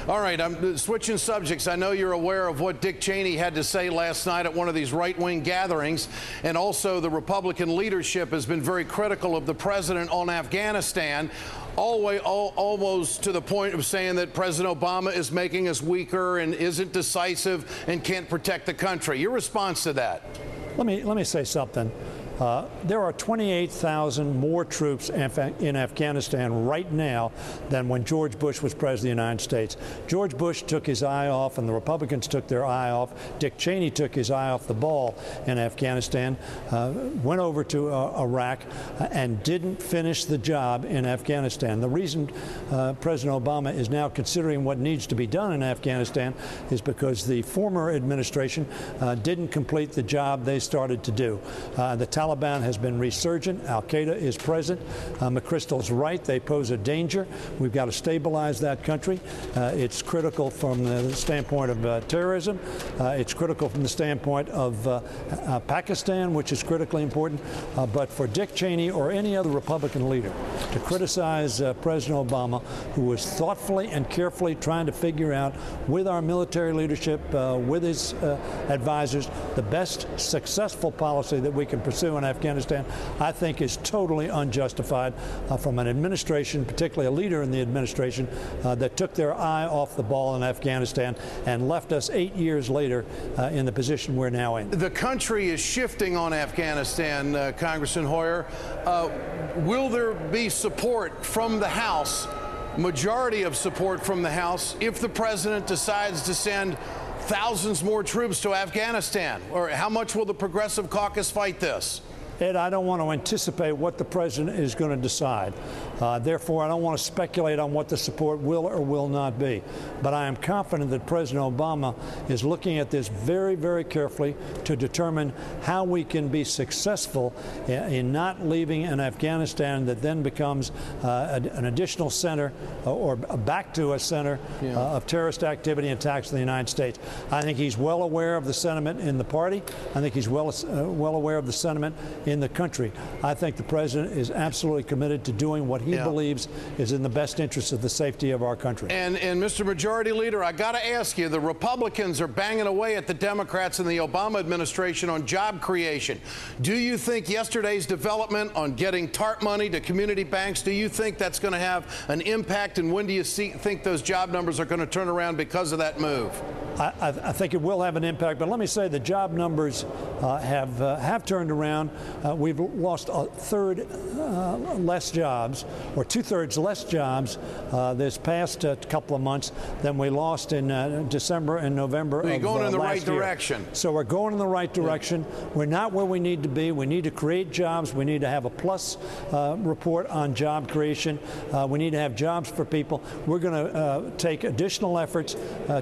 All right, I'm switching subjects. I know you're aware of what Dick Cheney had to say last night at one of these right-wing gatherings, and also the Republican leadership has been very critical of the president on Afghanistan, almost to the point of saying that President Obama is making us weaker and isn't decisive and can't protect the country. Your response to that? Let me say something. There are 28,000 more troops in Afghanistan right now than when George Bush was president of the United States. George Bush took his eye off, and the Republicans took their eye off. Dick Cheney took his eye off the ball in Afghanistan, went over to Iraq, and didn't finish the job in Afghanistan. The reason President Obama is now considering what needs to be done in Afghanistan is because the former administration didn't complete the job they started to do. The Taliban has been resurgent. Al-Qaeda is present. McChrystal's right. They pose a danger. We've got to stabilize that country. It's critical from the standpoint of terrorism. It's critical from the standpoint of Pakistan, which is critically important. But for Dick Cheney or any other Republican leader to criticize President Obama, who was thoughtfully and carefully trying to figure out with our military leadership, with his advisors, the best successful policy that we can pursue in Afghanistan, I think is totally unjustified from an administration, particularly a leader in the administration, that took their eye off the ball in Afghanistan and left us 8 years later in the position we're now in. The country is shifting on Afghanistan, Congressman Hoyer. Will there be support from the House, majority of support from the House, if the president decides to send thousands more troops to Afghanistan? Or how much will the Progressive Caucus fight this? Ed, I don't want to anticipate what the president is going to decide. Therefore, I don't want to speculate on what the support will or will not be. But I am confident that President Obama is looking at this very, very carefully to determine how we can be successful in not leaving an Afghanistan that then becomes an additional center or back to a center of terrorist activity and attacks in the United States. I think he's well aware of the sentiment in the party. I think he's well aware of the sentiment in the country. I think the president is absolutely committed to doing what he believes is in the best interest of the safety of our country. And Mr. Majority Leader, I got to ask you, the Republicans are banging away at the Democrats in the Obama administration on job creation. Do you think yesterday's development on getting TARP money to community banks, do you think that's going to have an impact, and when do you think those job numbers are going to turn around because of that move? I think it will have an impact, but let me say the job numbers have turned around. We've lost a third less jobs, or two-thirds less jobs this past couple of months than we lost in December and November of last year. You're going in the right direction. So we're going in the right direction. We're not where we need to be. We need to create jobs. We need to have a plus report on job creation. We need to have jobs for people. We're going to take additional efforts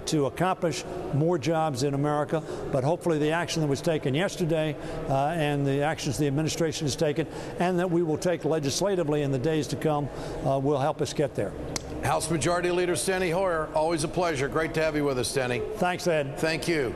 to accomplish more jobs in America, but hopefully the action that was taken yesterday and the actions the administration has taken and that we will take legislatively in the days to come will help us get there. House Majority Leader Steney Hoyer, always a pleasure. Great to have you with us, Steney. Thanks, Ed. Thank you.